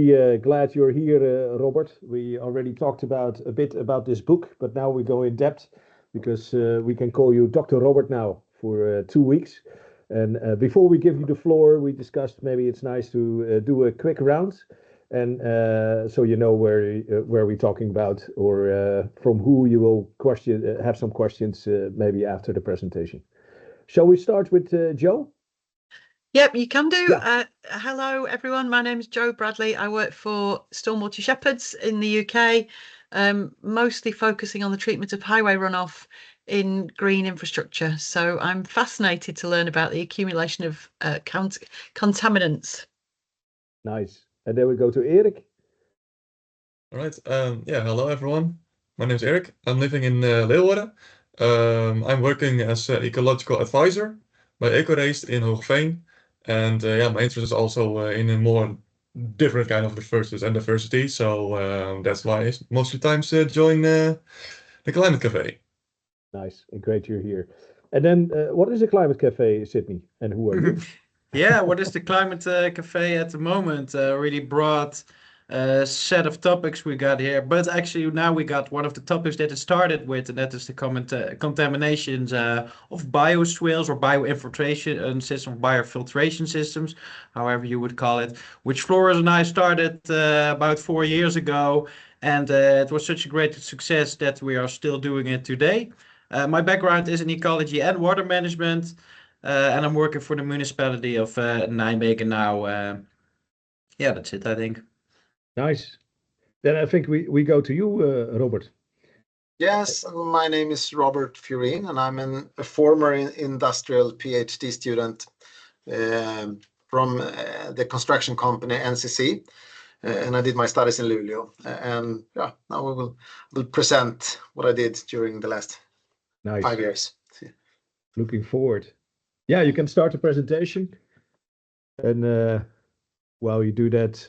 Glad you're here, Robert. We already talked about a bit about this book, but now we go in depth because we can call you Dr. Robert now for 2 weeks. And before we give you the floor, we discussed maybe it's nice to do a quick round, and so you know where we're talking about or from who you will have some questions maybe after the presentation. Shall we start with Joe? Yep, you can do. Yeah. Hello, everyone. My name is Joe Bradley. I work for Stormwater Shepherds in the UK, mostly focusing on the treatment of highway runoff in green infrastructure. So I'm fascinated to learn about the accumulation of contaminants. Nice. And then we go to Erik. All right. Yeah. Hello, everyone. My name is Erik. I'm living in Leeuwarden. I'm working as an ecological advisor by EcoRace in Hoogveen. And yeah, my interest is also in a more different kind of research and diversity. So that's why I mostly times join the Climate Cafe. Nice. And great you're here. And then what is a Climate Cafe, Sydney? And who are you? Yeah, what is the Climate Cafe at the moment? Really broad set of topics we got here. But actually now we got one of the topics that it started with, and that is the contaminations of bioswales or bioinfiltration system, biofiltration systems, however you would call it, which Flores and I started about 4 years ago. And it was such a great success that we are still doing it today. My background is in ecology and water management. And I'm working for the municipality of Nijmegen now. Yeah, that's it, I think. Nice. Then I think we go to you, Robert. Yes, my name is Robert Furén, and I'm a former industrial PhD student from the construction company NCC, and I did my studies in Luleå. And yeah, now we'll present what I did during the last Nice. 5 years. Looking forward. Yeah, you can start the presentation. And while you do that,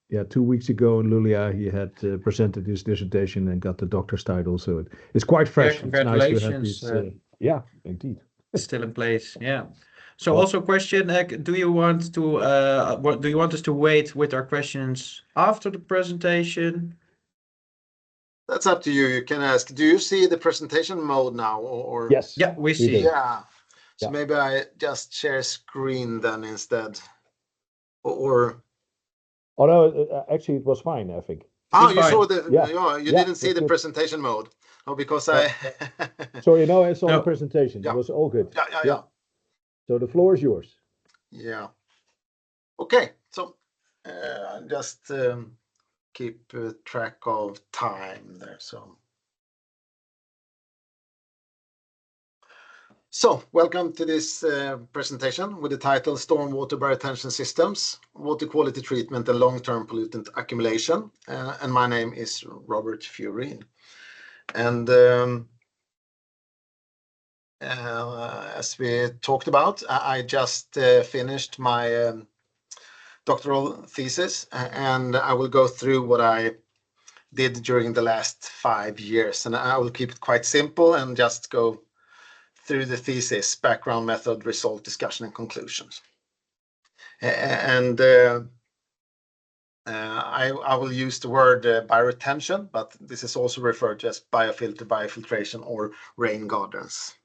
yeah, 2 weeks ago in Luleå, he had presented his dissertation and got the doctor's title. So it's quite fresh. Yeah, congratulations. It's nice to have these, yeah, indeed. Still in place, yeah. So Well- also question, do you want to what do you want us to wait with our questions after the presentation? That's up to you. You can ask. Do you see the presentation mode now, or? Yes. Yeah, we see. do. Yeah. So Yeah. maybe I just share screen then instead, or. Oh no, actually it was fine, I think. Oh, It's you fine. saw the. Yeah. You Yeah, didn't see that's the good. presentation mode. Oh, because I. So you know it's on No. the presentation. Yeah. It was all good. Yeah. So the floor is yours. Yeah. Okay. So just keep track of time there. So welcome to this presentation with the title Stormwater Bioretention Systems, Water Quality Treatment and Long-Term Pollutant Accumulation. And my name is Robert Furén. And as we talked about, I just finished my doctoral thesis, and I will go through what I did during the last 5 years. And I will keep it quite simple and just go through the thesis, background, method, result, discussion, and conclusions. And I will use the word bioretention, but this is also referred to as biofilter, biofiltration, or rain gardens.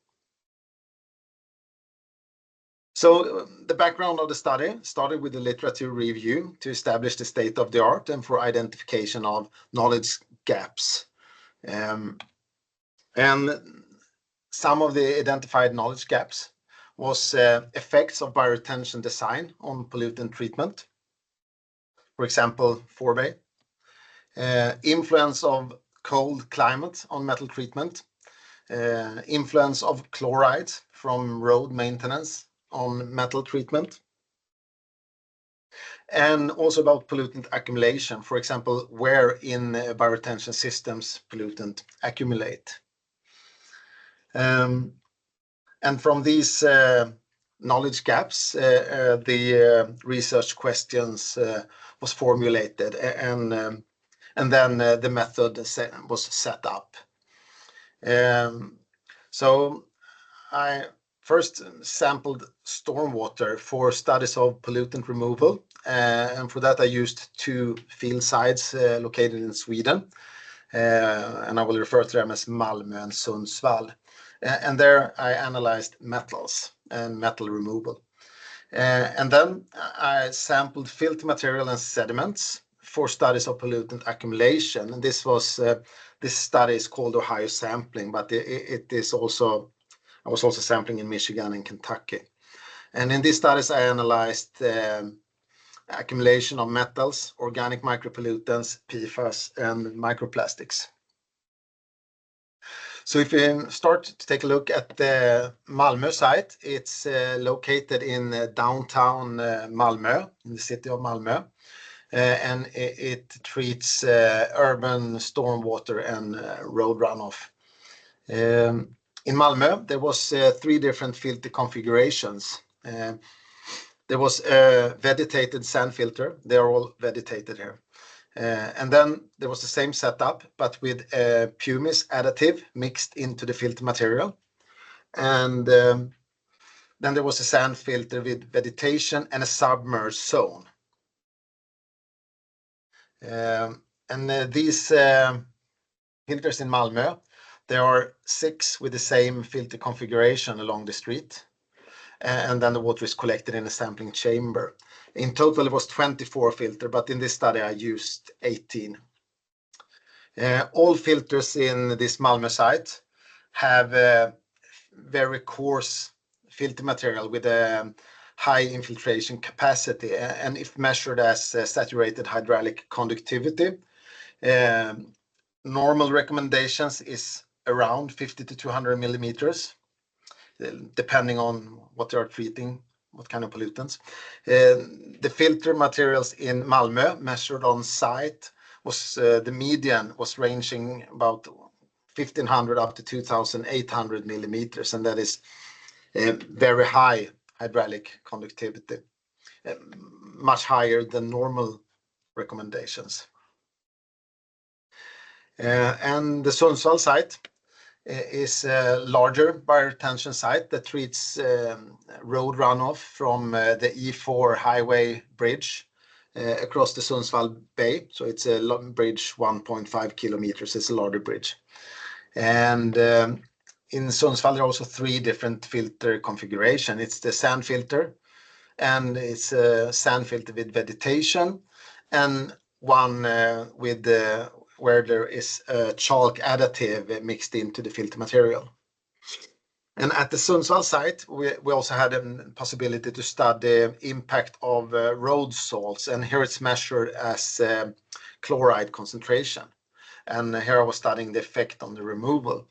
So the background of the study started with a literature review to establish the state of the art and for identification of knowledge gaps. And some of the identified knowledge gaps was effects of bioretention design on pollutant treatment. For example, forebay. Influence of cold climate on metal treatment. Influence of chloride from road maintenance on metal treatment. And also about pollutant accumulation, for example, where in bioretention systems pollutant accumulate. And from these knowledge gaps, the research questions was formulated, and then the method was set up. So I first sampled stormwater for studies of pollutant removal and for that I used 2 field sites located in Sweden, and I will refer to them as Malmö and Sundsvall. And there I analyzed metals and metal removal. And then I sampled filter material and sediments for studies of pollutant accumulation. And this study is called Ohio sampling, but I was also sampling in Michigan and Kentucky. And in these studies, I analyzed accumulation of metals, organic micropollutants, PFAS, and microplastics. So if we start to take a look at the Malmö site, it's located in downtown Malmö, in the city of Malmö, and it treats urban stormwater and road runoff. In Malmö, there was 3 different filter configurations. There was a vegetated sand filter. They are all vegetated here. And then there was the same setup, but with a pumice additive mixed into the filter material. And then there was a sand filter with vegetation and a submerged zone. These filters in Malmö, there are 6 with the same filter configuration along the street. And then the water is collected in a sampling chamber. In total, it was 24 filters, but in this study, I used 18. All filters in this Malmö site have very coarse filter material with a high infiltration capacity. And if measured as saturated hydraulic conductivity, normal recommendations is around 50 to 200 millimeters, depending on what they are treating, what kind of pollutants. The filter materials in Malmö measured on site was the median was ranging about 1500 up to 2800 millimeters, and that is very high hydraulic conductivity, much higher than normal recommendations. And the Sundsvall site is a larger bioretention site that treats road runoff from the E4 highway bridge across the Sundsvall Bay. So it's a long bridge, 1.5 kilometers. It's a larger bridge. And in Sundsvall, there are also 3 different filter configuration. It's the sand filter, and it's a sand filter with vegetation, and one with where there is a chalk additive mixed into the filter material. And at the Sundsvall site, we also had a possibility to study impact of road salts, and here it's measured as chloride concentration. And here I was studying the effect on the removal.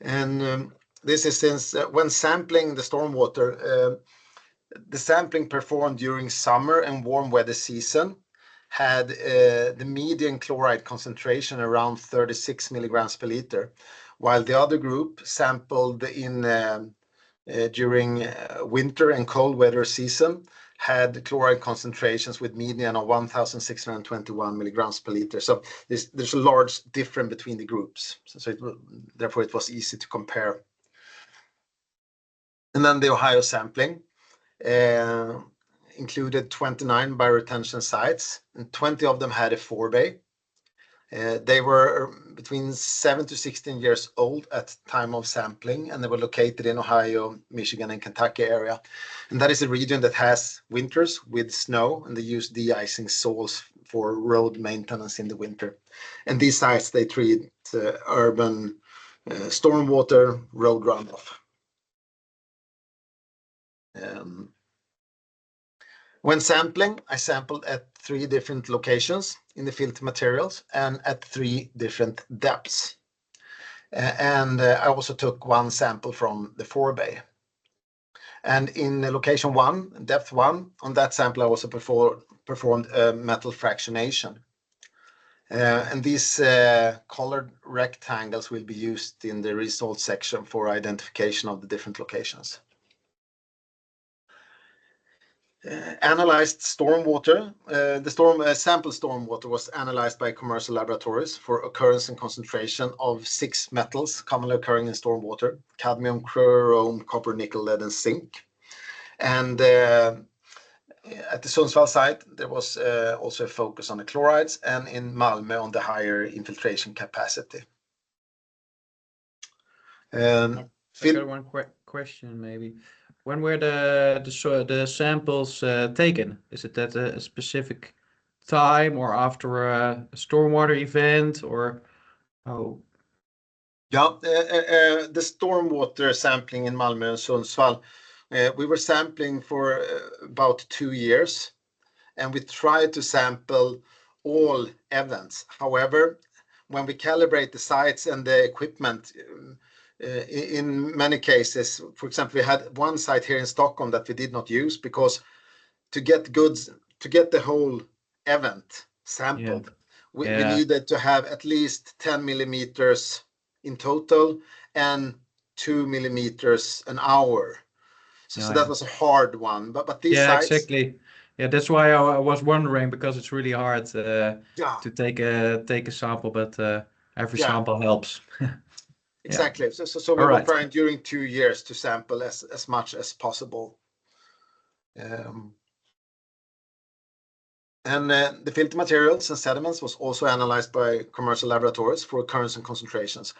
And this is since when sampling the stormwater, the sampling performed during summer and warm weather season had the median chloride concentration around 36 milligrams per liter, while the other group sampled in during winter and cold weather season had chloride concentrations with median of 1,621 milligrams per liter. So there's a large difference between the groups. So therefore it was easy to compare. And then the Ohio sampling included 29 bioretention sites, and 20 of them had a forebay. They were between 7 to 16 years old at time of sampling, and they were located in Ohio, Michigan, and Kentucky area. And that is a region that has winters with snow, and they use de-icing soils for road maintenance in the winter. And these sites, they treat urban stormwater, road runoff. When sampling, I sampled at 3 different locations in the filter materials and at 3 different depths. And I also took 1 sample from the forebay. And in location 1, depth 1, on that sample I also performed metal fractionation. And these colored rectangles will be used in the results section for identification of the different locations. Analyzed stormwater. The sample stormwater was analyzed by commercial laboratories for occurrence and concentration of 6 metals commonly occurring in stormwater: cadmium, chrome, copper, nickel, lead, and zinc. And at the Sundsvall site, there was also a focus on the chlorides, and in Malmö on the higher infiltration capacity. I got one question maybe. When were the samples taken? Is it at a specific time or after a stormwater event, or how? Yeah, the stormwater sampling in Malmö and Sundsvall, we were sampling for about 2 years, and we tried to sample all events. However, when we calibrate the sites and the equipment, in many cases, for example, we had one site here in Stockholm that we did not use because to get the whole event sampled, we needed to have at least 10 millimeters in total and 2 millimeters an hour. So that was a hard one. But these sites, exactly. Yeah, that's why I was wondering, because it's really hard to take a sample, but every sample helps. Exactly. So we were trying during 2 years to sample as much as possible. And the filter materials and sediments was also analyzed by commercial laboratories for occurrence and concentrations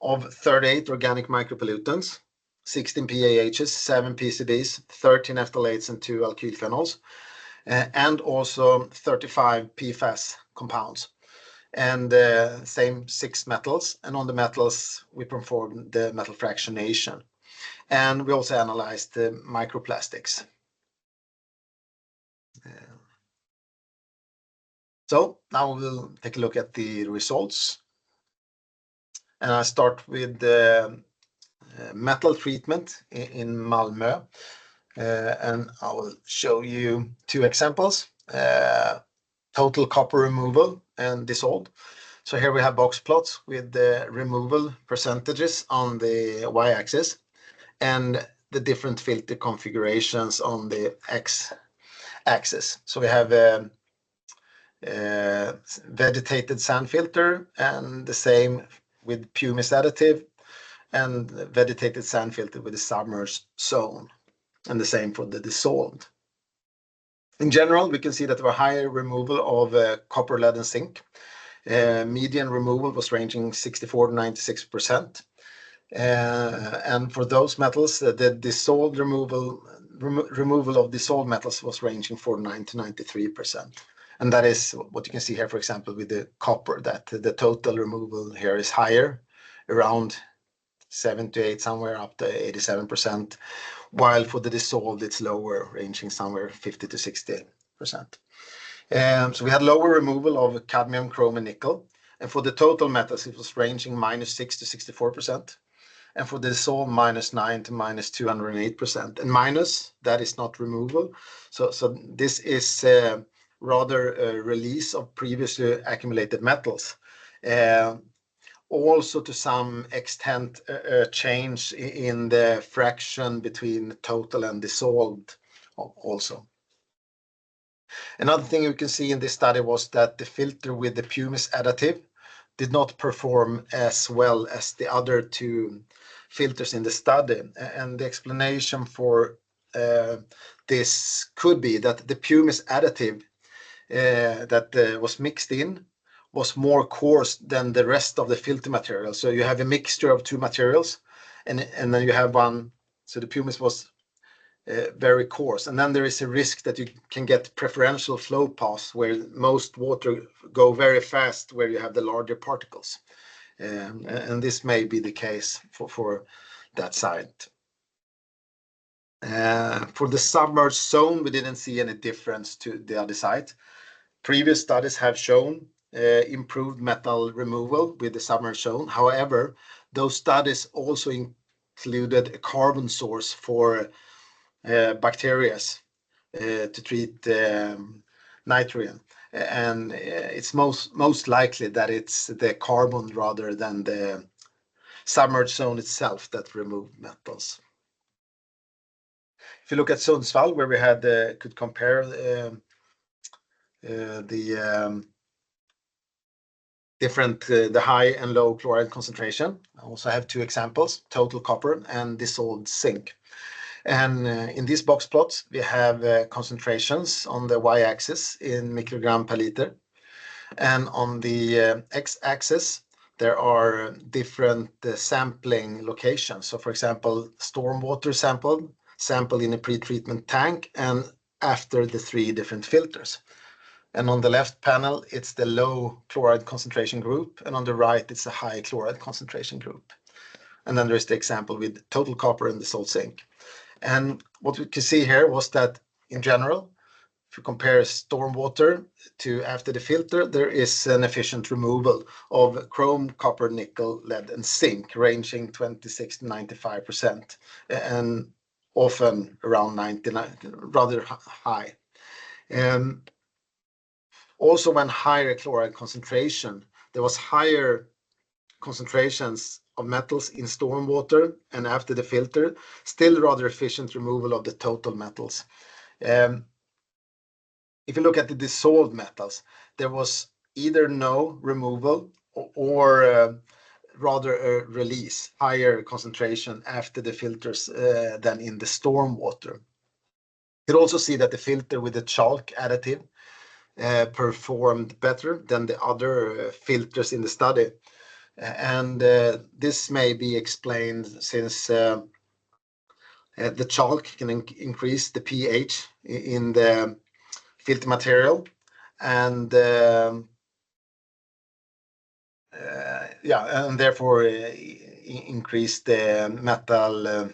of 38 organic micropollutants, 16 PAHs, 7 PCBs, 13 phthalates, and 2 alkyl phenols, and also 35 PFAS compounds, and same 6 metals. And on the metals, we performed the metal fractionation, and we also analyzed the microplastics. So now we'll take a look at the results. And I start with the metal treatment in Malmö. And I will show you 2 examples. Total copper removal and dissolved. So here we have box plots with the removal percentages on the y-axis and the different filter configurations on the x-axis. So we have vegetated sand filter, and the same with pumice additive, and vegetated sand filter with the submerged zone, and the same for the dissolved. In general, we can see that there were higher removal of copper, lead, and zinc. Median removal was ranging 64 to 96%. And for those metals, the dissolved removal of dissolved metals was ranging 49 to 93%. And that is what you can see here, for example, with the copper, that the total removal here is higher, around 7 to 8, somewhere up to 87%, while for the dissolved, it's lower, ranging somewhere 50 to 60%. So we had lower removal of cadmium, chrome, and nickel. And for the total metals, it was ranging -6 to 64%. And for the dissolved, -9 to -208%. And minus, that is not removal. So this is rather a release of previously accumulated metals. Also to some extent a change in the fraction between total and dissolved also. Another thing you can see in this study was that the filter with the pumice additive did not perform as well as the other 2 filters in the study. And the explanation for this could be that the pumice additive that was mixed in was more coarse than the rest of the filter material. So you have a mixture of 2 materials, and then you have one. So the pumice was very coarse, and then there is a risk that you can get preferential flow paths where most water go very fast where you have the larger particles, and this may be the case for that site. For the submerged zone, we didn't see any difference to the other site. Previous studies have shown improved metal removal with the submerged zone. However, those studies also included a carbon source for bacteria to treat nitrogen, and it's most likely that it's the carbon rather than the submerged zone itself that removed metals. If you look at Sundsvall, where we had could compare the different the high and low chloride concentration. I also have 2 examples: total copper and dissolved zinc. And in these box plots, we have concentrations on the y-axis in microgram per liter. And on the x-axis, there are different sampling locations. So for example, stormwater sample in a pre-treatment tank and after the 3 different filters. And on the left panel, it's the low chloride concentration group. And on the right, it's a high chloride concentration group. And then there's the example with total copper and the salt zinc. And what we could see here was that in general, if you compare stormwater to after the filter, there is an efficient removal of chrome, copper, nickel, lead, and zinc, ranging 26 to 95%, and often around 99, rather high. Also, when higher chloride concentration, there was higher concentrations of metals in stormwater and after the filter, still rather efficient removal of the total metals. If you look at the dissolved metals, there was either no removal or rather a release, higher concentration after the filters than in the stormwater. You can also see that the filter with the chalk additive performed better than the other filters in the study. And this may be explained since the chalk can increase the pH in the filter material, and and therefore increase the metal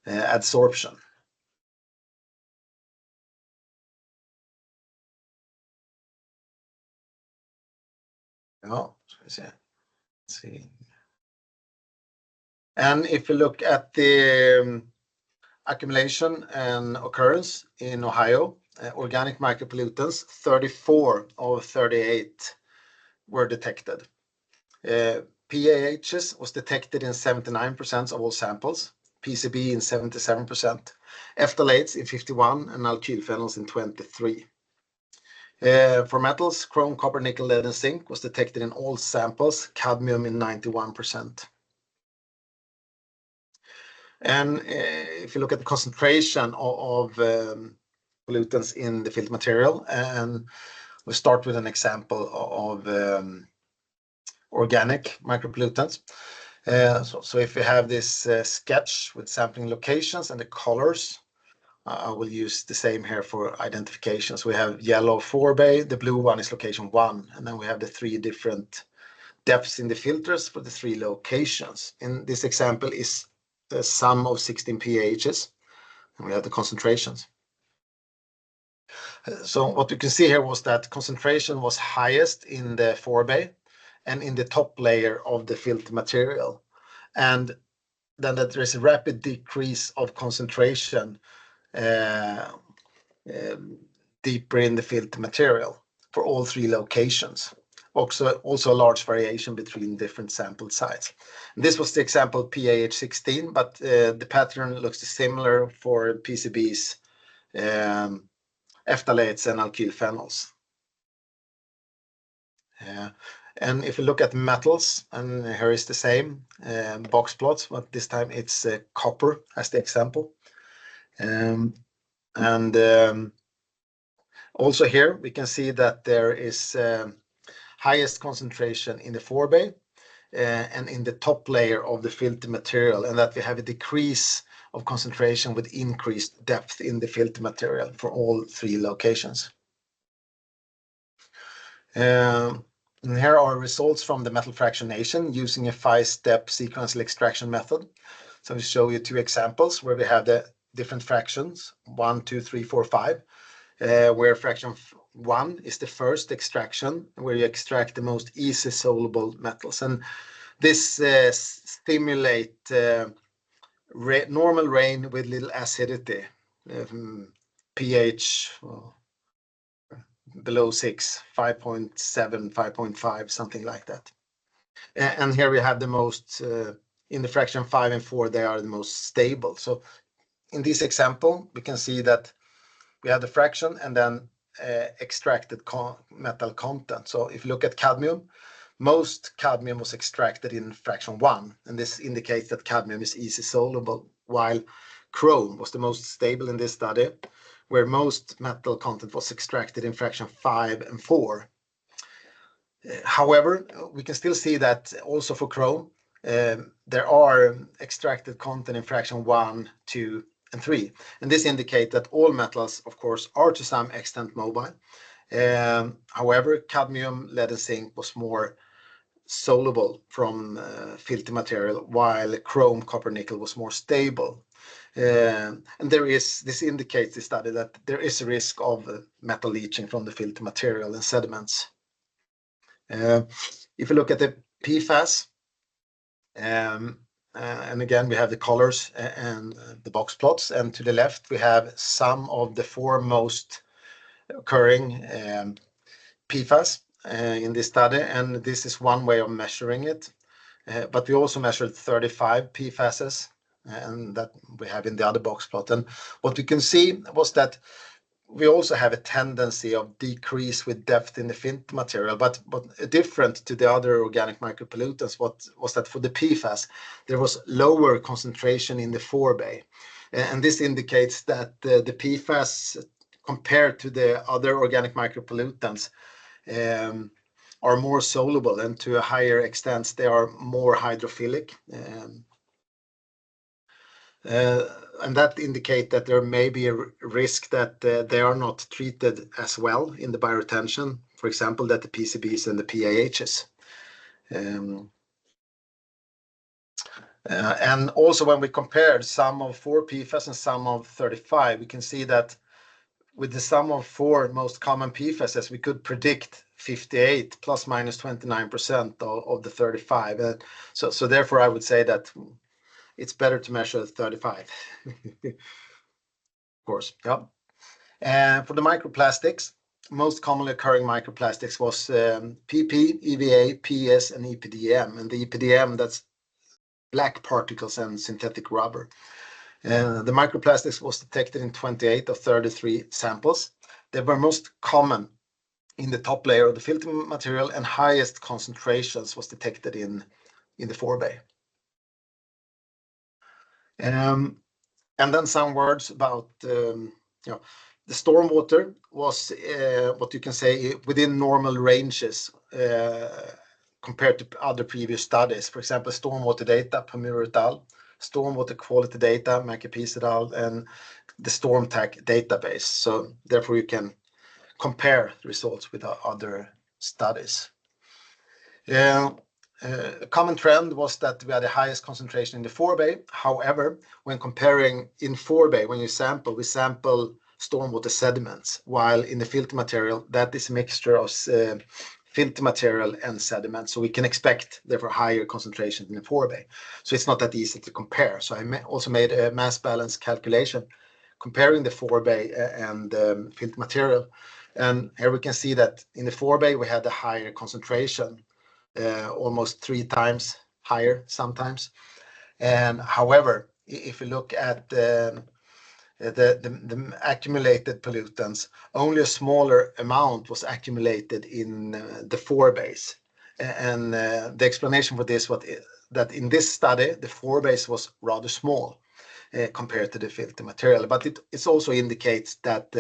adsorption. Let's see. And if you look at the accumulation and occurrence in Ohio, organic micropollutants, 34 of 38 were detected. PAHs was detected in 79% of all samples, PCB in 77%, phthalates in 51, and alkylphenols in 23. For metals, chrome, copper, nickel, lead, and zinc was detected in all samples, cadmium in 91%. And if you look at the concentration of pollutants in the filter material, and we start with an example of organic micropollutants. So if you have this sketch with sampling locations and the colors, I will use the same here for identifications. We have yellow 4-bay, the blue one is location 1, and then we have the 3 different depths in the filters for the 3 locations. In this example is the sum of 16 pHs, and we have the concentrations. So what you can see here was that concentration was highest in the 4-bay and in the top layer of the filter material, and then that there is a rapid decrease of concentration deeper in the filter material for all 3 locations. Also a large variation between different sample sites. And this was the example PAH 16, but the pattern looks similar for PCBs, phthalates, and alkylphenols. And if you look at metals, and here is the same box plots, but this time it's copper as the example. Also here we can see that there is highest concentration in the 4-bay and in the top layer of the filter material, and that we have a decrease of concentration with increased depth in the filter material for all 3 locations. And here are results from the metal fractionation using a 5-step sequential extraction method. So we show you 2 examples where we have the different fractions, 1, 2, 3, 4, 5, where fraction 1 is the first extraction, where you extract the most easy soluble metals. And this stimulate normal rain with little acidity, pH below 6, 5.7, 5.5, something like that. And here we have the most, in the fraction 5 and 4, they are the most stable. So in this example, we can see that we have the fraction and then extracted metal content. So if you look at cadmium, most cadmium was extracted in fraction 1, and this indicates that cadmium is easy soluble, while chrome was the most stable in this study, where most metal content was extracted in fraction 5 and 4. However, we can still see that also for chrome, there are extracted content in fraction 1, 2, and 3. And this indicates that all metals, of course, are to some extent mobile. However, cadmium, lead, and zinc was more soluble from filter material, while chrome, copper, nickel was more stable. And this indicates the study that there is a risk of metal leaching from the filter material and sediments. If you look at the PFAS, and again we have the colors and the box plots, and to the left we have some of the 4 most occurring PFAS in this study, and this is one way of measuring it. But we also measured 35 PFASs, and that we have in the other box plot. And what we can see was that we also have a tendency of decrease with depth in the filter material, but different to the other organic micropollutants, what was that for the PFAS, there was lower concentration in the forebay. And this indicates that the PFAS compared to the other organic micropollutants are more soluble, and to a higher extent they are more hydrophilic. And that indicates that there may be a risk that they are not treated as well in the bioretention, for example, that the PCBs and the PAHs. And also when we compared sum of 4 PFAS and sum of 35, we can see that with the sum of 4 most common PFASs, we could predict 58 plus minus 29% of the 35. So therefore I would say that it's better to measure 35. Of course, yeah. And for the microplastics, most commonly occurring microplastics was PP, EVA, PS, and EPDM. And the EPDM, that's black particles and synthetic rubber. The microplastics was detected in 28 of 33 samples. They were most common in the top layer of the filter material, and highest concentrations was detected in the forebay. And then some words about the stormwater was what you can say within normal ranges compared to other previous studies. For example, stormwater data, Pamir et al., stormwater quality data, Macapis et al., and the StormTAC database. So therefore you can compare the results with other studies. A common trend was that we had the highest concentration in the forebay. However, when comparing in forebay, when you sample, we sample stormwater sediments, while in the filter material, that is a mixture of filter material and sediment. So we can expect, therefore, higher concentration in the forebay. So it's not that easy to compare. So I also made a mass balance calculation comparing the forebay and filter material. And here we can see that in the forebay, we had a higher concentration, almost 3 times higher sometimes. And however, if you look at the accumulated pollutants, only a smaller amount was accumulated in the forebays. And the explanation for this was that in this study, the forebays was rather small compared to the filter material. But it also indicates that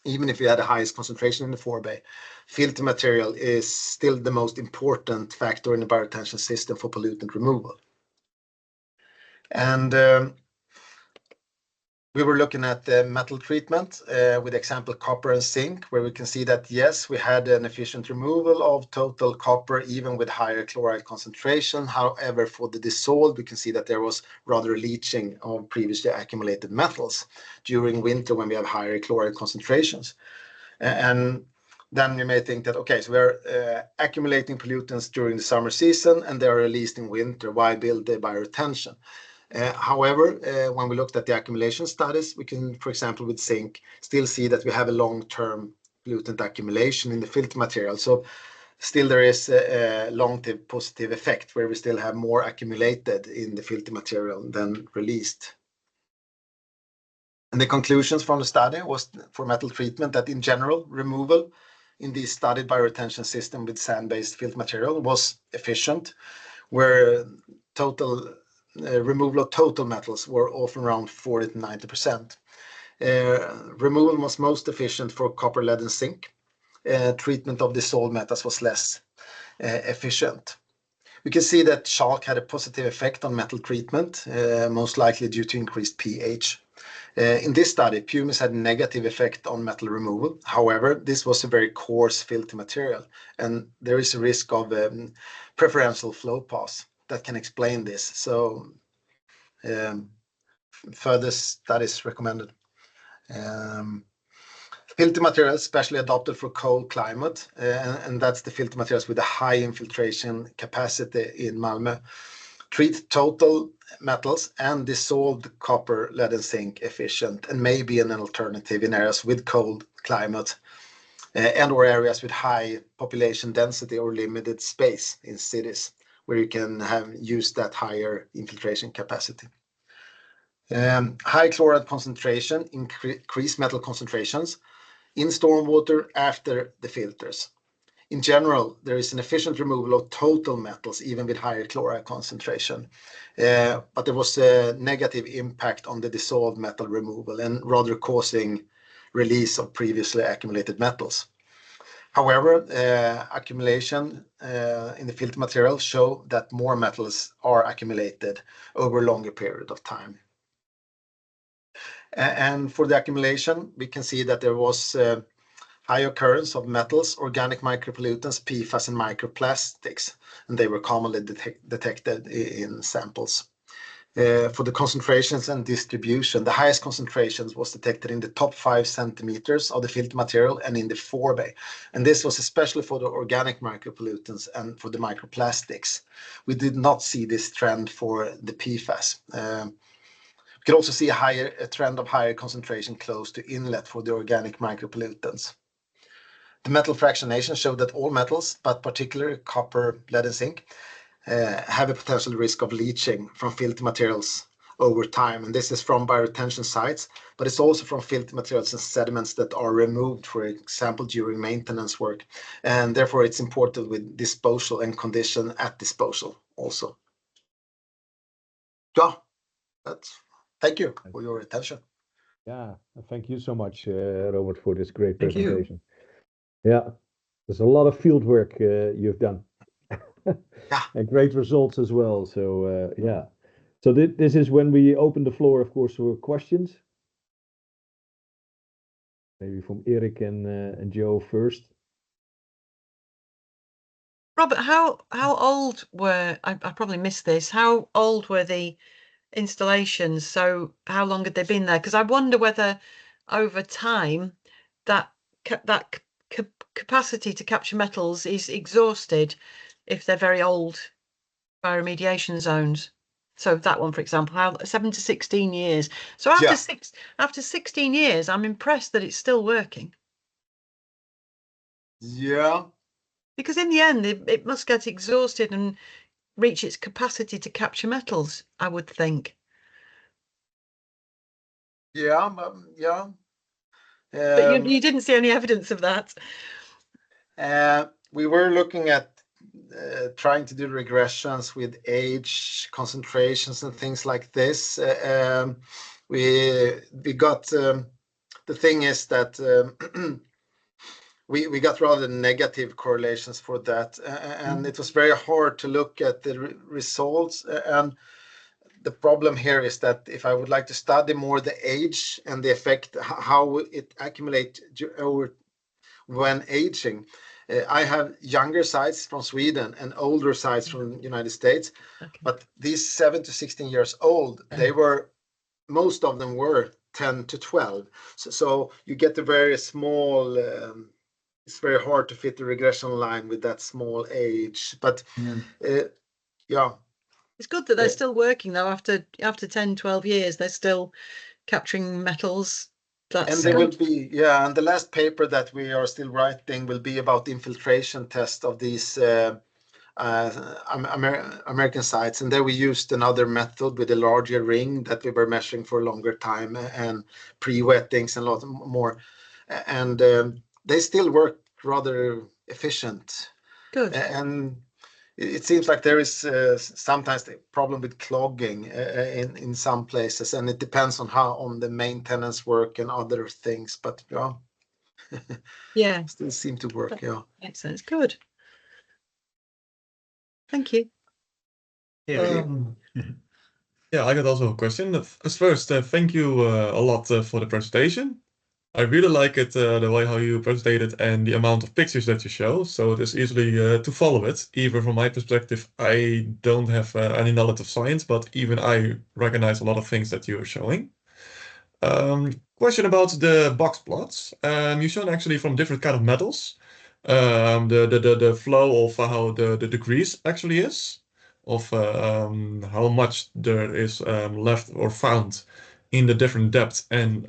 even if you had the highest concentration in the forebay, filter material is still the most important factor in the bioretention system for pollutant removal. And we were looking at the metal treatment with example copper and zinc, where we can see that yes, we had an efficient removal of total copper even with higher chloride concentration. However, for the dissolved, we can see that there was rather leaching of previously accumulated metals during winter when we have higher chloride concentrations. And then you may think that, okay, so we're accumulating pollutants during the summer season and they are released in winter. Why build the bioretention? However, when we looked at the accumulation studies, we can, for example, with zinc, still see that we have a long-term pollutant accumulation in the filter material. So still there is a long-term positive effect where we still have more accumulated in the filter material than released. And the conclusions from the study was for metal treatment that in general, removal in the studied bioretention system with sand-based filter material was efficient, where total removal of total metals were often around 40 to 90%. Removal was most efficient for copper, lead, and zinc. Treatment of dissolved metals was less efficient. We can see that chalk had a positive effect on metal treatment, most likely due to increased pH. In this study, pumice had a negative effect on metal removal. However, this was a very coarse filter material, and there is a risk of preferential flow paths that can explain this. So further studies recommended. Filter materials specially adapted for cold climate, and that's the filter materials with a high infiltration capacity in Malmö. Treat total metals and dissolved copper, lead, and zinc efficient, and may be an alternative in areas with cold climate and or areas with high population density or limited space in cities where you can use that higher infiltration capacity. High chloride concentration increase metal concentrations in stormwater after the filters. In general, there is an efficient removal of total metals, even with higher chloride concentration. But there was a negative impact on the dissolved metal removal and rather causing release of previously accumulated metals. However, accumulation in the filter material show that more metals are accumulated over a longer period of time. And for the accumulation, we can see that there was high occurrence of metals, organic micropollutants, PFAS, and microplastics, and they were commonly detected in samples. For the concentrations and distribution, the highest concentrations was detected in the top 5 centimeters of the filter material and in the forebay. And this was especially for the organic micropollutants and for the microplastics. We did not see this trend for the PFAS. We could also see a trend of higher concentration close to inlet for the organic micropollutants. The metal fractionation showed that all metals, but particularly copper, lead, and zinc, have a potential risk of leaching from filter materials over time. And this is from bioretention sites, but it's also from filter materials and sediments that are removed, for example, during maintenance work. And therefore, it's important with disposal and condition at disposal also. Yeah, thank you for your attention. Yeah, thank you so much, Robert, for this great Thank you. presentation. Yeah, there's a lot of field work you've done. Yeah. And great results as well. So yeah. So this is when we open the floor, of course, for questions. Maybe from Erik and Joe first. Robert, how old were, I probably missed this, how old were the installations? So how long had they been there? Because I wonder whether over time that capacity to capture metals is exhausted if they're very old bioremediation zones. So that one, for example, 7 to 16 years. So after 16 years, I'm impressed that it's still working. Yeah. Because in the end, it must get exhausted and reach its capacity to capture metals, I would think. Yeah, yeah. But you didn't see any evidence of that. We were looking at trying to do regressions with age, concentrations, and things like this. We got the thing is that we got rather negative correlations for that, and it was very hard to look at the results. And the problem here is that if I would like to study more the age and the effect, how it accumulates over when aging, I have younger sites from Sweden and older sites from the United States. Okay. But these 7 to 16 years old, most of them were 10 to 12. So you get a very small, it's very hard to fit the regression line with that small age. But yeah. It's good that they're still working though. After 10, 12 years, they're still capturing metals. That's and good. will be, yeah, and the last paper that we are still writing will be about the infiltration test of these American sites. And there we used another method with a larger ring that we were measuring for a longer time and pre-wettings and a lot more. And they still work rather efficient. Good. And it seems like there is sometimes the problem with clogging in some places, and it depends on the maintenance work and other things. But yeah, Yeah, still seem to work. Yeah, makes sense. Good. Thank you. Yeah, I got also a question. First, thank you a lot for the presentation. I really like it, the way how you presented it and the amount of pictures that you show. So it is easily to follow it. Even from my perspective, I don't have any knowledge of science, but even I recognize a lot of things that you are showing. Question about the box plots. You shown actually from different kind of metals. The flow of how the degrees actually is, of how much there is left or found in the different depth and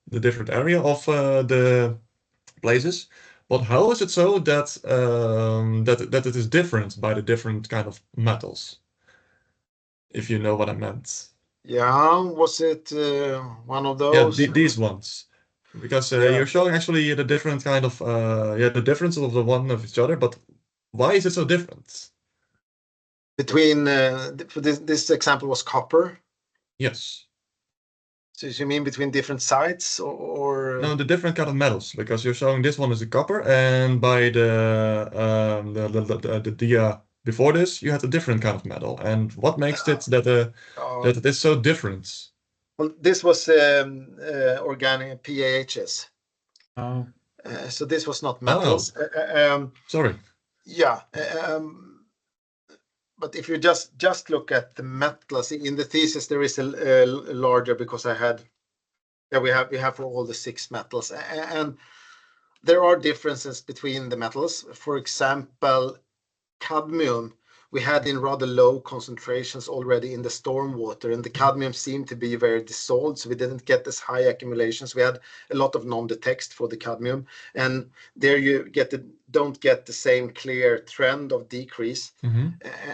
the different area of the places. But how is it so that that it is different by the different kind of metals? If you know what I meant. yeah. Was it one of Yeah, those? these ones. Because Yeah. you're showing actually the different kind of the differences of the one of each other, but why is it so different? Between for this example was copper. Yes. So you mean between different sites or No, the different kind of metals, because you're showing this one is a copper, and by the dia before this, you had a different kind of metal. And what makes it that that it is so different? well, this was organic PAHs. Oh, So this was not metals. Sorry. Yeah. But if you just look at the metals in the thesis, there is a larger because we have for all the 6 metals, and there are differences between the metals. For example, cadmium we had in rather low concentrations already in the stormwater, and the cadmium seemed to be very dissolved, so we didn't get as high accumulations. We had a lot of non-detects for the cadmium, and there you don't get the same clear trend of decrease.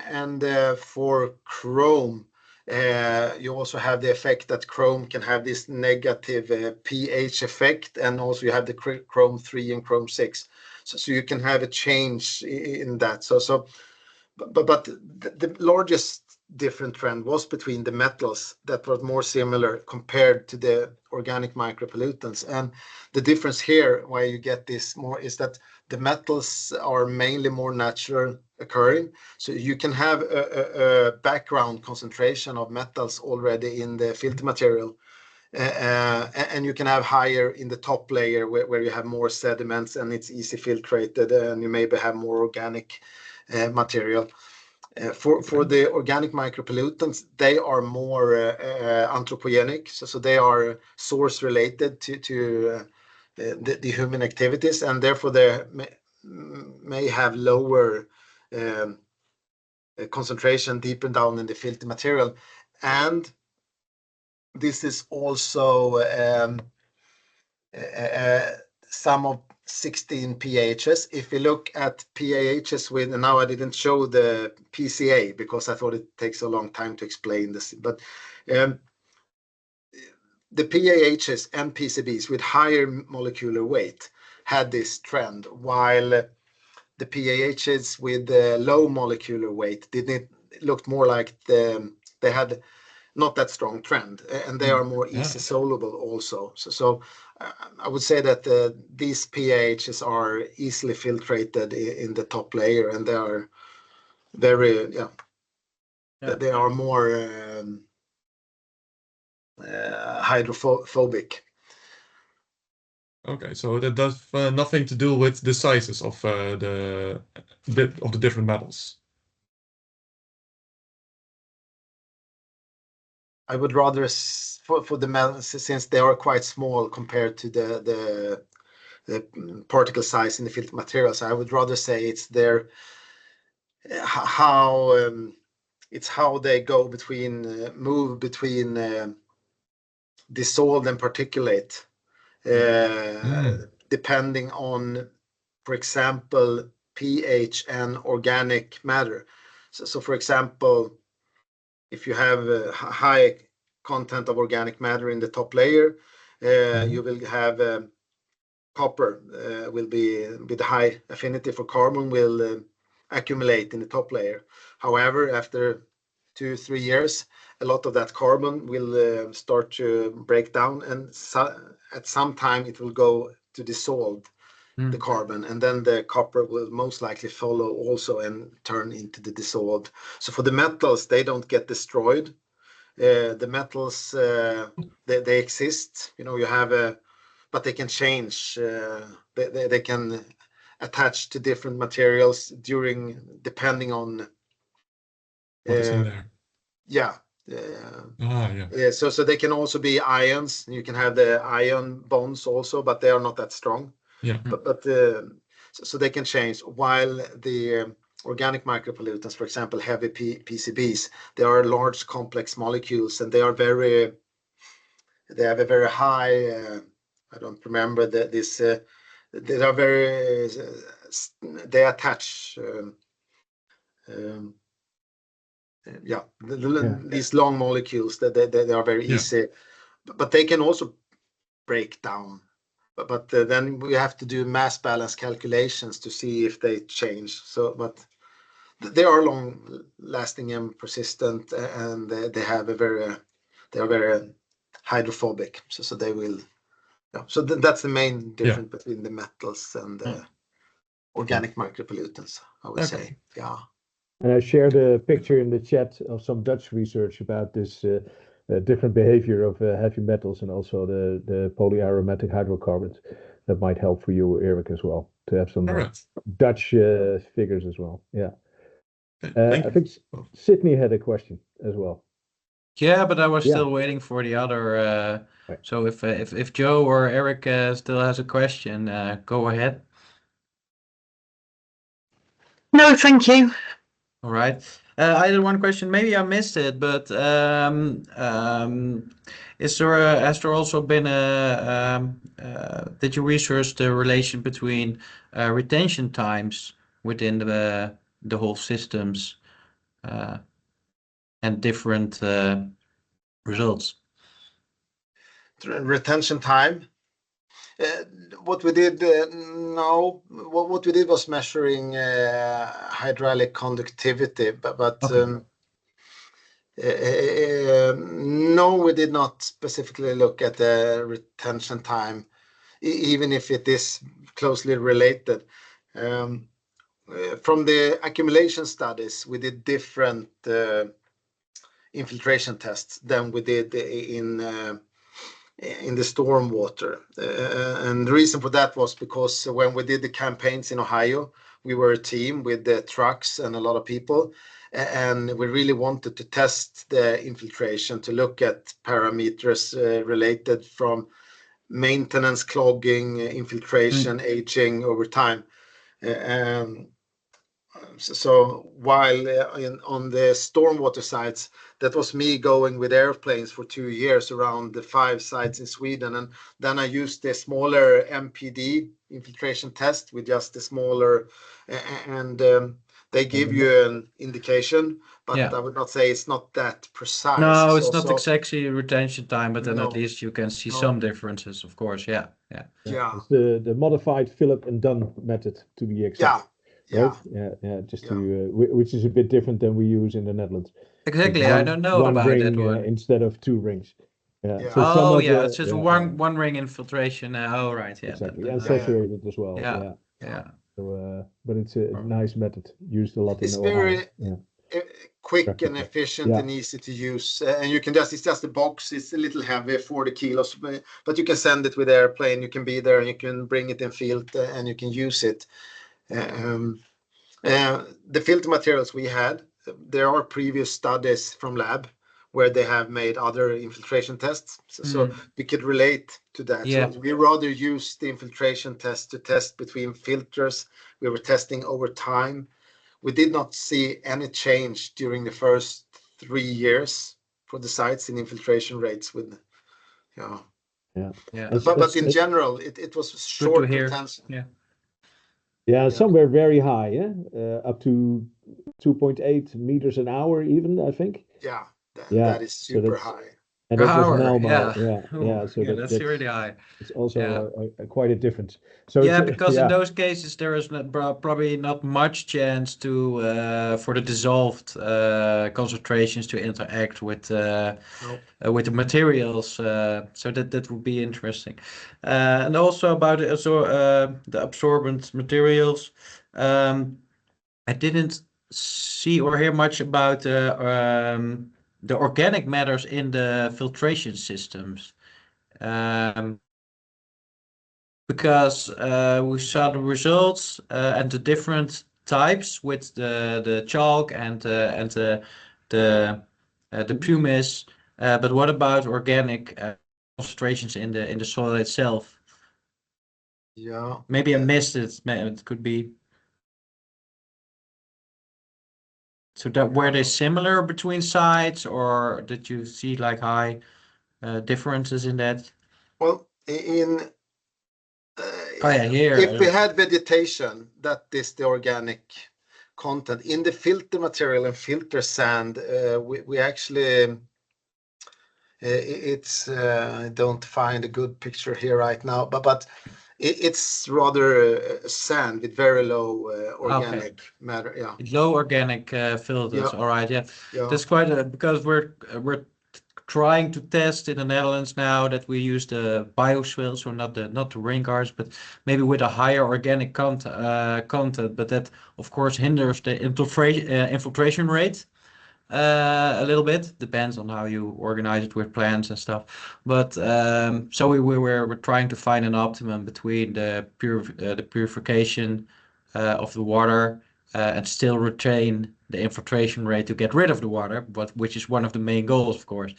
And for chrome, you also have the effect that chrome can have this negative pH effect, and also you have the chrome 3 and chrome 6. So you can have a change in that. But the largest different trend was between the metals that were more similar compared to the organic micropollutants. And the difference here, why you get this more, is that the metals are mainly more natural occurring. So you can have a background concentration of metals already in the filter material. And you can have higher in the top layer where you have more sediments and it's easy filtrated, and you maybe have more organic material. For the organic micropollutants, they are more anthropogenic, so they are source related to the human activities, and therefore they may have lower concentration deeper down in the filter material. And this is also some of 16 PAHs. If you look at PAHs with, and now I didn't show the PCA because I thought it takes a long time to explain this, but the PAHs and PCBs with higher molecular weight had this trend, while the PAHs with low molecular weight didn't look more like they had not that strong trend, and they are more easy soluble also. So I would say that these PAHs are easily filtrated in the top layer, and they are very they are more hydrophobic. Okay, so that does nothing to do with the sizes of the different metals. I would rather for the metals, since they are quite small compared to the particle size in the filter materials, I would rather say it's their it's how they go between move between dissolved and particulate, depending on, for example, pH and organic matter. So for example, if you have a high content of organic matter in the top layer, you will have copper will be with high affinity for carbon will accumulate in the top layer. However, after 2-3 years, a lot of that carbon will start to break down, and at some time it will go to dissolve the carbon, and then the copper will most likely follow also and turn into the dissolved. So for the metals, they don't get destroyed. The metals, they exist. You have but they can change. They can attach to different materials depending on What is in there? yeah. So they can also be ions. You can have the ion bonds also, but they are not that strong. Yeah. But so they can change. While the organic micropollutants, for example, heavy PCBs, they are large complex molecules, and they have a very high. I don't remember this. They are very. They attach. These long molecules that they are very easy, but they can also break down. But then we have to do mass balance calculations to see if they change. So, but they are long lasting and persistent, and they are very hydrophobic. So they will. Yeah. So that's the main difference between the metals and the organic micropollutants, I would say. Yeah. And I shared a picture in the chat of some Dutch research about this different behavior of heavy metals and also the polyaromatic hydrocarbons. That might help for you, Eric, as well, to have some Dutch figures as well. Yeah. I think Sydney had a question as well. Yeah, but I was still waiting for the other. So if Joe or Eric still has a question, go ahead. No, thank you. All right. I had one question. Maybe I missed it, but has there also been did you research the relation between retention times within the whole systems and different results? Retention time. What we did what we did was measuring hydraulic conductivity, but no, we did not specifically look at the retention time, even if it is closely related. From the accumulation studies, we did different infiltration tests than we did in the stormwater. And the reason for that was because when we did the campaigns in Ohio, we were a team with the trucks and a lot of people, and we really wanted to test the infiltration to look at parameters related from maintenance, clogging, infiltration, aging over time. So while on the stormwater sites, that was me going with airplanes for 2 years around the 5 sites in Sweden, and then I used the smaller MPD infiltration test with just the smaller, and they give you an indication, but I would not say it's not that precise. No, it's not exactly retention time, but then at least you can see some differences, of course. Yeah. It's the modified Philip and Dunn method, to be exact. Right? Just to which is a bit different than we use in the Netherlands. Exactly, I don't know about that one. Instead of 2 rings. So it's just one ring infiltration. Right, exactly, and saturated as well. So, but it's a nice method used a lot in Ohio. It's very quick and efficient and easy to use, and you can it's just a box. It's a little heavy, 40 kilos, but you can send it with airplane. You can be there and you can bring it in field and you can use it. The filter materials we had, there are previous studies from lab where they have made other infiltration tests, so we could relate to that. So we rather use the infiltration test to test between filters. We were testing over time. We did not see any change during the first 3 years for the sites in infiltration rates with but in general it was short retention. Some were very high, up to 2.8 meters an hour even, I think. That is super high. And Per that was hour, Malmo. yeah. Yeah, Ooh, yeah. So yeah, that's really high. it's also Yeah. quite a difference. So Yeah, it's because in yeah, those cases there is probably not much chance to for the dissolved concentrations to interact No. with the materials. So that would be interesting. And also about the absorbent materials. I didn't see or hear much about the organic matters in the filtration systems. Because we saw the results and the different types with the chalk and the pumice. But what about organic concentrations in the soil itself? Yeah. Maybe I missed it. It could be. So that were they similar between sites, or did you see like high differences in that? Well, in Oh yeah, here. if we had vegetation, that is the organic content. In the filter material and filter sand, we actually it's I don't find a good picture here right now, but it's rather sand with very low organic matter. Yeah, Low organic filters. Yeah. All right, yeah. yeah, That's quite because we're trying to test in the Netherlands now that we use the bioswale, so not the rain gardens, but maybe with a higher organic content. But that of course hinders the infiltration rate a little bit. Depends on how you organize it with plants and stuff. But so we're trying to find an optimum between the purification of the water and still retain the infiltration rate to get rid of the water, but which is one of the main goals, of course.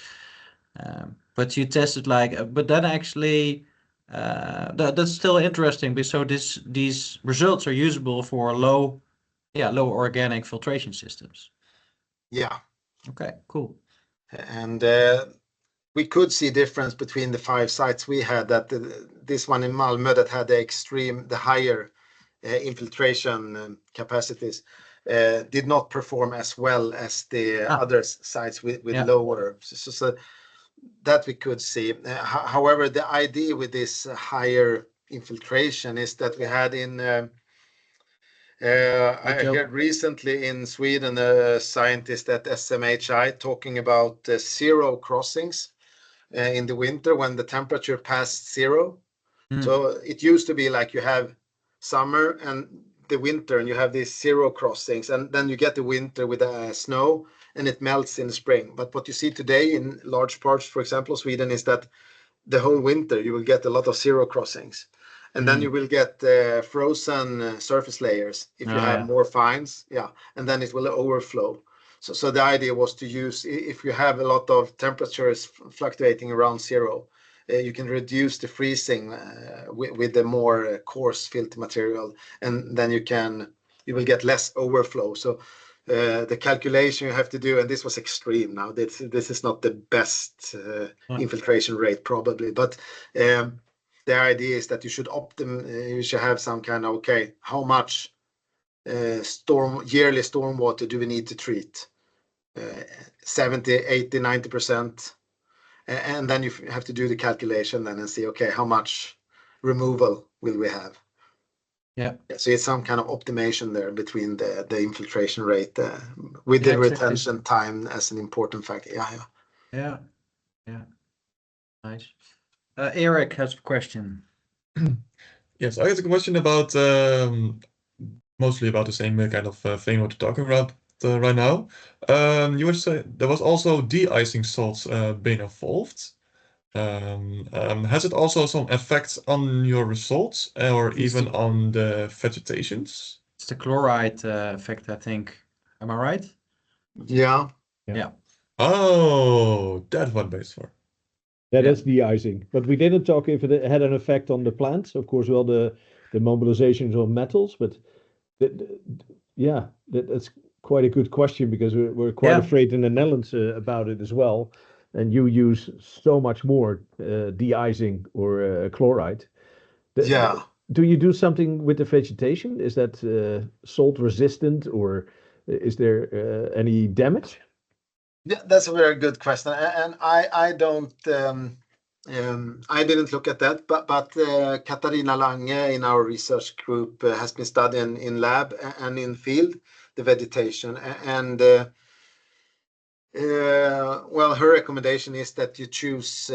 But you tested but then actually, that's still interesting. So these results are usable for low organic filtration systems. yeah. Okay, cool. And we could see difference between the 5 sites we had. That this one in Malmö that had the higher infiltration capacities did not perform as well as the other sites with lower. So that we could see. However, the idea with this higher infiltration is that we had in I heard recently in Sweden a scientist at SMHI talking about 0 crossings in the winter when the temperature passed 0. So it used to be like you have summer and the winter and you have these 0 crossings, and then you get the winter with snow and it melts in the spring. But what you see today in large parts, for example, Sweden, is that the whole winter you will get a lot of 0 crossings. And then you will get frozen surface layers if you have more fines. Yeah. And then it will overflow. So the idea was to use, if you have a lot of temperatures fluctuating around 0, you can reduce the freezing with the more coarse filter material, and then you will get less overflow. So the calculation you have to do, and this was extreme now, this is not the best infiltration rate probably, but the idea is that you should have some kind of, how much yearly stormwater do we need to treat? 70, 80, 90%. And then you have to do the calculation then and see, how much removal will we have? Yeah. So it's some kind of optimization there between the infiltration rate with the retention time as an important factor. Yeah. Nice. Eric has a question. Yes, I have a question about mostly about the same kind of thing what we're talking about right now. You were saying there was also de-icing salts being involved. Has it also some effects on your results or even on the vegetations? It's the chloride effect, I think. Am I right? Yeah. Oh, that's what base for. That is de-icing. But we didn't talk if it had an effect on the plants. Of course, well, the mobilizations of metals, but that's quite a good question because we're quite afraid in the Netherlands about it as well. And you use so much more de-icing or chloride. Do you do something with the vegetation? Is that salt resistant, or is there any damage? Yeah, that's a very good question, and I don't I didn't look at that, but Katarina Lange in our research group has been studying in lab and in field the vegetation, and well, her recommendation is that you choose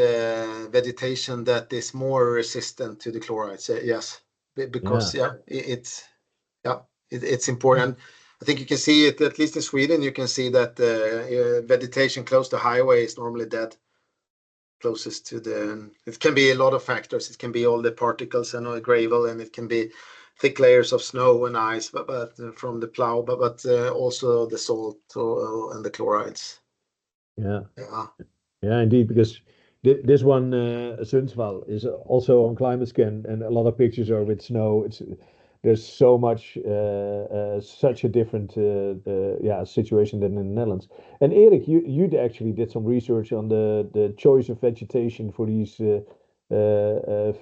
vegetation that is more resistant to the chlorides. Yes, because it's important. I think you can see it, at least in Sweden, you can see that vegetation close to highway is normally dead. Closest to the, it can be a lot of factors. It can be all the particles and all gravel, and it can be thick layers of snow and ice, but from the plow, but also the salt and the chlorides. Yeah. Yeah. Yeah, indeed, because this one, Sundsvall, is also on ClimateScan, and a lot of pictures are with snow. There's so much, such a different, situation than in the Netherlands. And Erik, you actually did some research on the choice of vegetation for these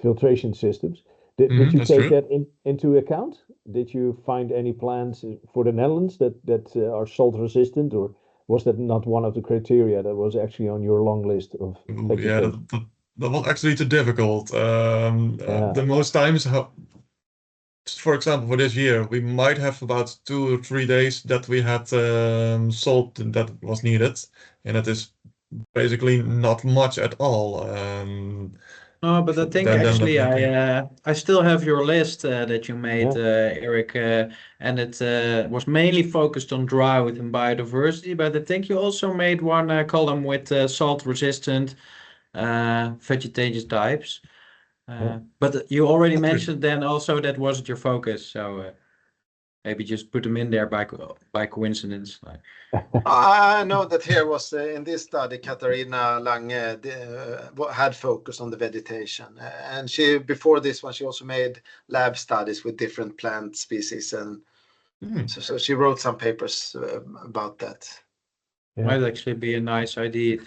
filtration systems. Did you That's take true. that into account? Did you find any plants for the Netherlands that are salt resistant, or was that not one of the criteria that was actually on your long list of Ooh, yeah, vegetation? that was actually too difficult. Yeah, The most times, for example, for this year, we might have about 2 or 3 days that we had salt that was needed, and that is basically not much at all. No, but I think Then actually definitely. I still have your list that you made, yeah, Eric, and it was mainly focused on drought and biodiversity. But I think you also made one column with salt-resistant vegetation types. yeah. But you already That's true. mentioned then also that wasn't your focus, so maybe just put them in there by coincidence. I know that here was in this study, Katarina Lange had focus on the vegetation, and she before this one she also made lab studies with different plant species, and Hmm. so she wrote some papers about that. Yeah, Might actually be a nice idea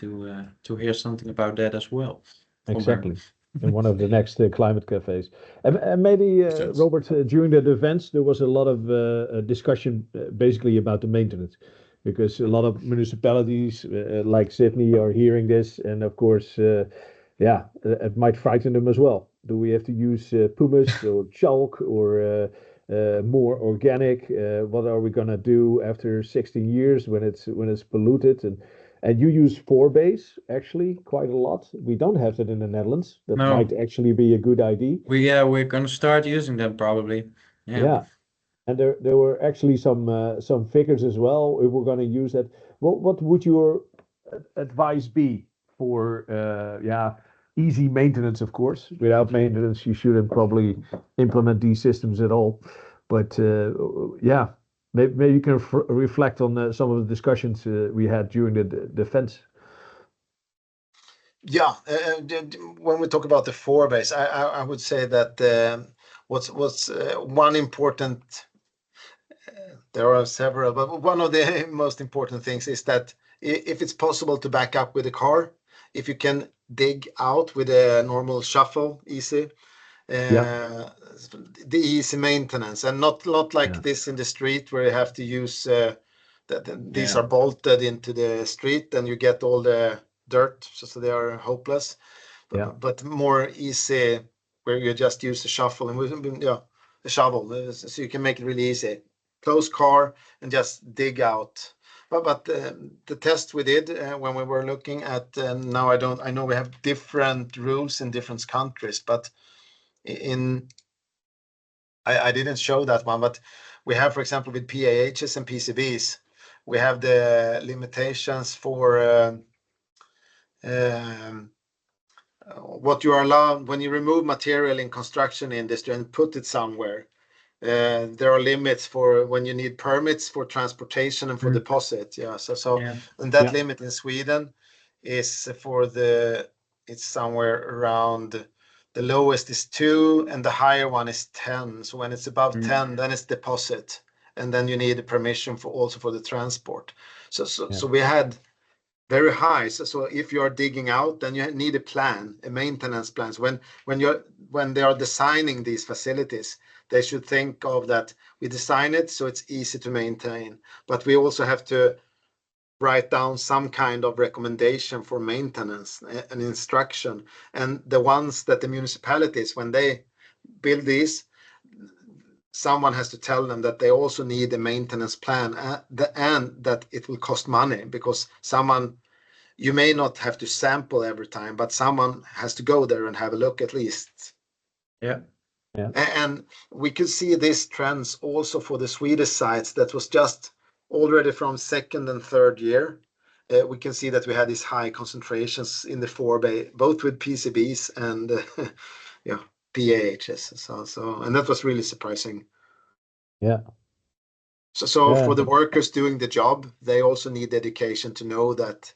to hear something about that as well from her. exactly. In one of the next climate cafes. And maybe, Yes. Robert, during the events, there was a lot of discussion basically about the maintenance, because a lot of municipalities like Sydney are hearing this, and of course, it might frighten them as well. Do we have to use pumice or chalk or more organic? What are we gonna do after 16 years when it's polluted? And you use 4-base actually quite a lot. We don't have that in the Netherlands. That might No, actually be a good idea. we're gonna start using them probably. Yeah. Yeah, and there were actually some figures as well. If we're going to use that, what would your advice be for easy maintenance? Of course, without maintenance, you shouldn't probably implement these systems at all. But maybe you can reflect on some of the discussions we had during the fence. Yeah, when we talk about the 4-base, I would say that what's one important. There are several, but one of the most important things is that if it's possible to back up with a car, if you can dig out with a normal shuffle, easy, Yeah, the easy maintenance, and not like yeah, this in the street where you have to use these Yeah. are bolted into the street and you get all the dirt, so they are hopeless. yeah, But more easy where you just use the shuffle and the shovel, so you can make it really easy. Close car and just dig out. But the test we did when we were looking at now I know we have different rules in different countries, but in I didn't show that one, but we have, for example, with PAHs and PCBs, we have the limitations for um, what you are allowed when you remove material in construction industry and put it somewhere. There are limits for when you need permits for transportation and for Mm. deposit. Yeah, so Yeah. and that yeah, limit in Sweden is it's somewhere around the lowest is 2 and the higher one is 10. So when it's above Mm. 10, then it's deposit, and then you need a permission for also for the transport. yeah, So we had very high. So if you are digging out, then you need a plan, a maintenance plans. When they are designing these facilities, they should think of that we design it so it's easy to maintain, but we also have to write down some kind of recommendation for maintenance and instruction. And the ones that the municipalities, when they build these, someone has to tell them that they also need a maintenance plan and that it will cost money, because you may not have to sample every time, but someone has to go there and have a look at least. Yeah. And we could see these trends also for the Swedish sites that was just already from second and third year. We can see that we had these high concentrations in the forebay, both with PCBs and PAHs. So and that was really surprising. Yeah. So Yeah. for the workers doing the job, they also need education to know that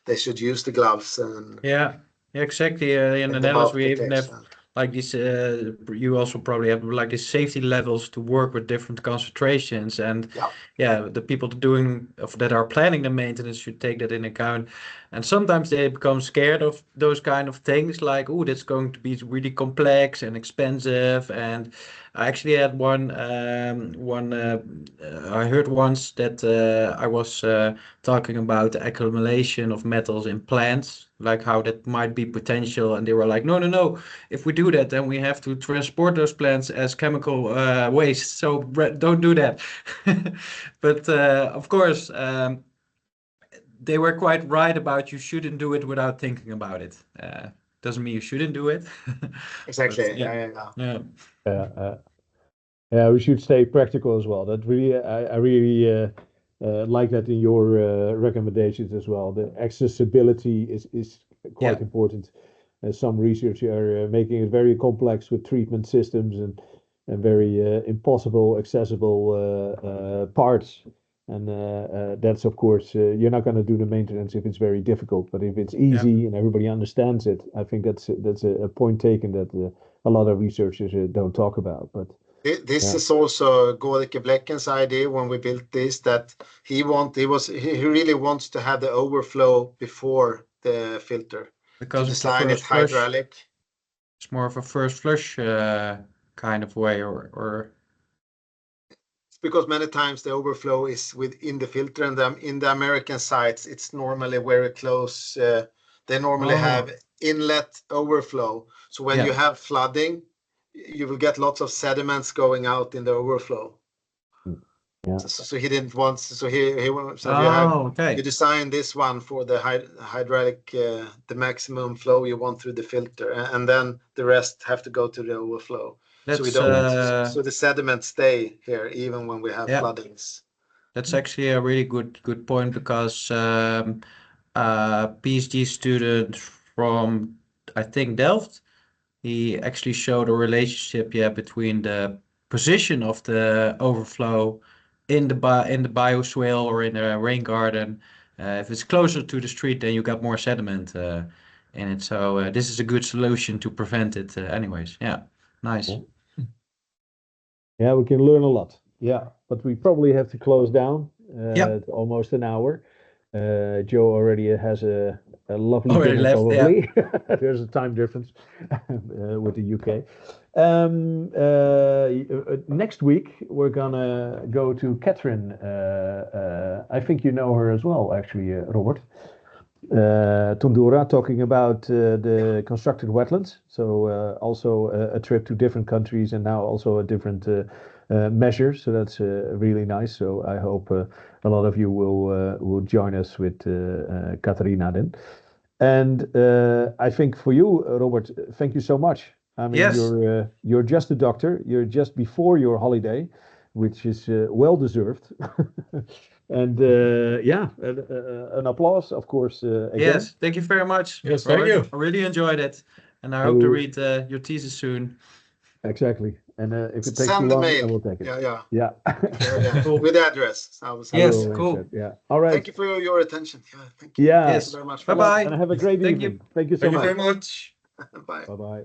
they should use the gloves and exactly. In the the Netherlands, mouth we even have protection. like this. You also probably have like these safety levels to work with different concentrations, and the people that are planning the maintenance should take that in account. And sometimes they become scared of those kind of things, like, oh, that's going to be really complex and expensive. And I actually had I heard once that I was talking about the accumulation of metals in plants, like how that might be potential, and they were like, no, if we do that, then we have to transport those plants as chemical waste, so don't do that. But of course, they were quite right about you shouldn't do it without thinking about it. Doesn't mean you shouldn't do it. Exactly. But, yeah, we should stay practical as well. That really, I really like that in your recommendations as well. The accessibility is quite important. Some research are making it very complex with treatment systems and very impossible accessible parts. And that's, of course, you're not going to do the maintenance if it's very difficult. But if it's easy and everybody understands it, I think that's a point taken that a lot of researchers don't talk about. But this is also Gorike Blekken's idea when we built this, that he really wants to have the overflow before the filter. Because to design it hydraulic. It's more of a first flush kind of way, or it's because many times the overflow is within the filter, and in the American sites it's normally very close. They normally have inlet overflow, so when you have flooding, you will get lots of sediments going out in the overflow. So he didn't want. So you design this one for the hydraulic, the maximum flow you want through the filter, and then the rest have to go to the overflow. So we don't. So the sediments stay here even when we have floodings. That's actually a really good point, because a PhD student from, I think, Delft, he actually showed a relationship between the position of the overflow in the bioswale or in a rain garden. If it's closer to the street, then you got more sediment in it. So this is a good solution to prevent it anyways. Nice. Yeah, we can learn a lot. Yeah, but we probably have to close down. It's almost an hour. Joe already has a lovely dinner, left, probably. There's a time difference with the UK. Next week, we're gonna go to Catherine. I think you know her as well, actually, Robert. Tundura, talking about the constructed wetlands. So also a trip to different countries, and now also a different measures. So that's really nice. So I hope a lot of you will join us with Katarina then. And I think for you, Robert, thank you so much. I mean, you're just a doctor. You're just before your holiday, which is well deserved. And an applause, of course. Again. Yes, thank you very much. Yes, Robert. thank you. I really enjoyed it, and I hope to read your thesis soon. Exactly. And if it takes Send too long, mail. I will take it. Yeah. Cool. With the address. Yes, cool. That. Yeah. All right. Thank you for your attention. Yeah, thank you. Yeah. Thank you very much. Bye-bye. And have a great evening. Thank you so much. Thank you very much. Bye. Bye-bye.